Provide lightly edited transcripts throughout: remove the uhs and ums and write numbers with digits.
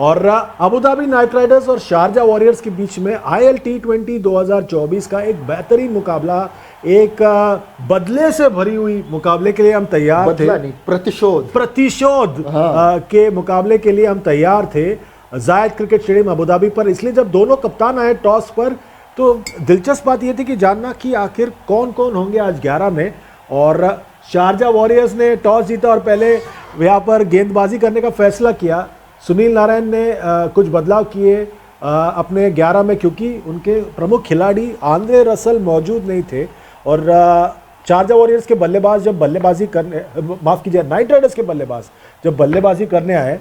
और Abu Dhabi Knight Riders और Sharjah warriors के बीच में IL T20 2024 का एक बेहतरीन मुकाबला, एक बदले से भरी हुई मुकाबले के लिए हम तैयार थे। नहीं, प्रतिशोध के मुकाबले के लिए हम तैयार थे जायद क्रिकेट स्टेडियम अबू धाबी पर। इसलिए जब दोनों कप्तान आए टॉस पर तो दिलचस्प बात यह थी कि जानना कि आखिर कौन कौन होंगे आज 11 में। और शारजा वॉरियर्स ने टॉस जीता और पहले यहाँ पर गेंदबाजी करने का फैसला किया। सुनील नारायण ने कुछ बदलाव किए अपने 11 में, क्योंकि उनके प्रमुख खिलाड़ी आंद्रे रसल मौजूद नहीं थे। और शारजा वॉरियर्स के बल्लेबाज जब बल्लेबाजी करने, माफ़ कीजिए, नाइट राइडर्स के बल्लेबाज जब बल्लेबाजी करने आए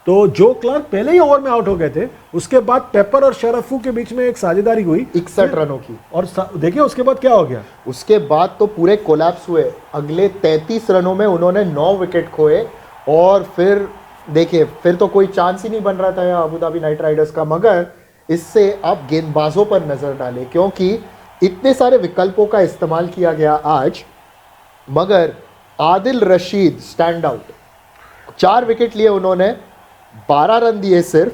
तो जो क्लार्क पहले ही ओवर में आउट हो गए थे। उसके बाद पेपर और शरफू के बीच में एक साझेदारी हुई 61 रनों की, और देखिए उसके बाद क्या हो गया। उसके बाद तो पूरे कोलैप्स हुए। अगले 33 रनों में उन्होंने 9 विकेट खोए और फिर देखिए फिर तो कोई चांस ही नहीं बन रहा था अबू धाबी नाइट राइडर्स का। मगर इससे आप गेंदबाजों पर नजर डालें, क्योंकि इतने सारे विकल्पों का इस्तेमाल किया गया आज, मगर Adil Rashid stand out. 4 wicket लिए उन्होंने, 12 रन दिए सिर्फ,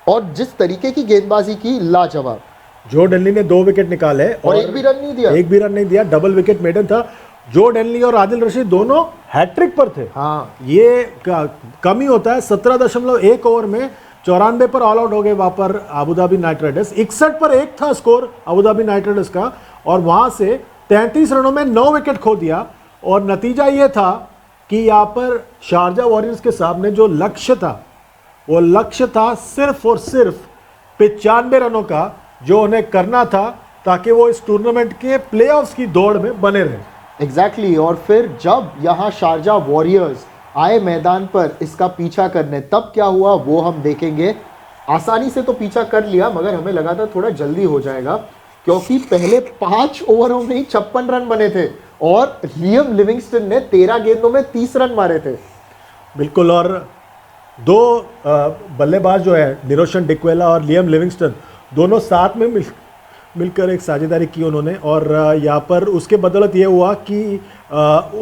और जिस तरीके की गेंदबाजी की, लाजवाब। जो डेनली ने 2 विकेट निकाले और एक भी रन नहीं दिया, डबल विकेट मेडन था। जो डेनली और आदिल रशीद दोनों हैट्रिक पर थे। हाँ, ये कम ही होता है। 17.1 ओवर में 94 पर ऑल आउट हो गए वहां पर अबू धाबी नाइट राइडर्स। 61 पर 1 था score Abu Dhabi Knight Riders का, और वहां से 33 रनों में 9 विकेट खो दिया। और नतीजा ये था कि यहाँ पर शारजा वॉरियर्स के सामने जो लक्ष्य था, वो लक्ष्य था सिर्फ और सिर्फ 95 रनों का, जो उन्हें करना था ताकि वो इस टूर्नामेंट के प्लेऑफ्स की दौड़ में बने रहे। एग्जैक्टली। और फिर जब यहाँ शारजा वॉरियर्स आए मैदान पर इसका पीछा करने, तब क्या हुआ वो हम देखेंगे। आसानी से तो पीछा कर लिया, मगर हमें लगा था थोड़ा जल्दी हो जाएगा, क्योंकि पहले 5 ओवरों में ही 56 रन बने थे और लियम लिविंगस्टन ने 13 गेंदों में 30 रन मारे थे। बिल्कुल। और 2 बल्लेबाज जो है, निरोशन डिक्वेला और लियम लिविंगस्टन, दोनों साथ में मिलकर एक साझेदारी की उन्होंने। और यहाँ पर उसके बदौलत ये हुआ कि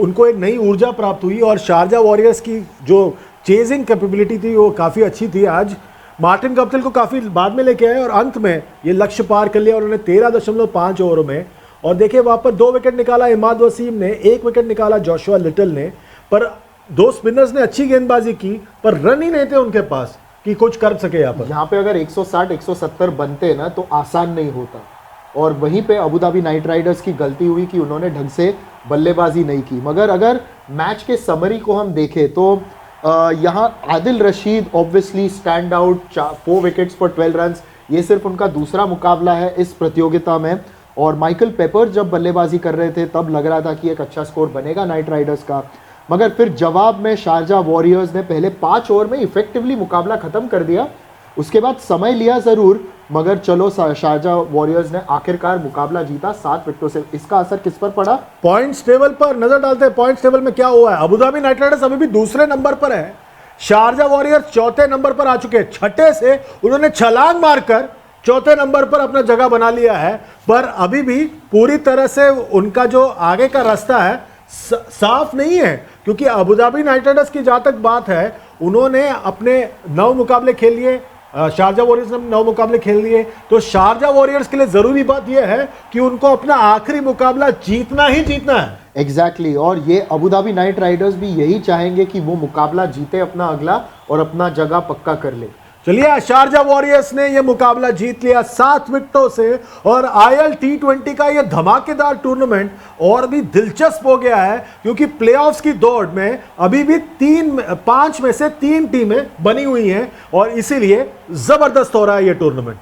उनको एक नई ऊर्जा प्राप्त हुई और शारजा वॉरियर्स की जो चेजिंग कैपेबिलिटी थी वो काफ़ी अच्छी थी। आज मार्टिन गप्टिल को काफ़ी बाद में लेके आए और अंत में ये लक्ष्य पार कर लिया उन्होंने 13.5 ओवरों में। और देखिए वहाँ पर 2 विकेट निकाला इमाद वसीम ने, 1 विकेट निकाला जोशुआ लिटिल ने। पर 2 स्पिनर्स ने अच्छी गेंदबाजी की, पर रन ही नहीं थे उनके पास कि कुछ कर सके। यहाँ पे अगर 160-170 बनते ना तो आसान नहीं होता। और वहीं पे अबू धाबी नाइट राइडर्स की गलती हुई कि उन्होंने ढंग से बल्लेबाजी नहीं की। मगर अगर मैच के समरी को हम देखें तो यहाँ Adil Rashid obviously stand out, 4 wickets for 12 runs. ये सिर्फ उनका दूसरा मुकाबला है इस प्रतियोगिता में। और माइकल पेपर जब बल्लेबाजी कर रहे थे तब लग रहा था कि एक अच्छा स्कोर बनेगा नाइट राइडर्स का, मगर फिर जवाब में शारजा वॉरियर्स ने पहले 5 ओवर में इफेक्टिवली मुकाबला खत्म कर दिया। उसके बाद समय लिया ज़रूर, मगर चलो शारजा वॉरियर्स ने आखिरकार मुकाबला जीता 7 विकेटों से। इसका असर किस पर पड़ा? पॉइंट्स टेबल पर नजर डालते हैं। पॉइंट्स टेबल में क्या हुआ है? अबू धाबी नाइट राइडर्स अभी भी दूसरे नंबर पर है, शारजा वॉरियर्स चौथे नंबर पर आ चुके हैं। छठे से उन्होंने छलांग मारकर चौथे नंबर पर अपना जगह बना लिया है, पर अभी भी पूरी तरह से उनका जो आगे का रास्ता है साफ नहीं है। क्योंकि अबू धाबी नाइट राइडर्स की जहां तक बात है, उन्होंने अपने 9 मुकाबले खेल लिए, शारजा वॉरियर्स ने 9 मुकाबले खेल लिए। तो शारजा वॉरियर्स के लिए जरूरी बात यह है कि उनको अपना आखिरी मुकाबला जीतना ही जीतना है। एग्जैक्टली। और ये अबू धाबी नाइट राइडर्स भी यही चाहेंगे कि वो मुकाबला जीते अपना अगला और अपना जगह पक्का कर ले। चलिए, शारजा वॉरियर्स ने यह मुकाबला जीत लिया 7 विकेटों से। और IL T20 का यह धमाकेदार टूर्नामेंट और भी दिलचस्प हो गया है, क्योंकि प्लेऑफ्स की दौड़ में अभी भी 5 में से 3 टीमें बनी हुई हैं और इसीलिए जबरदस्त हो रहा है यह टूर्नामेंट।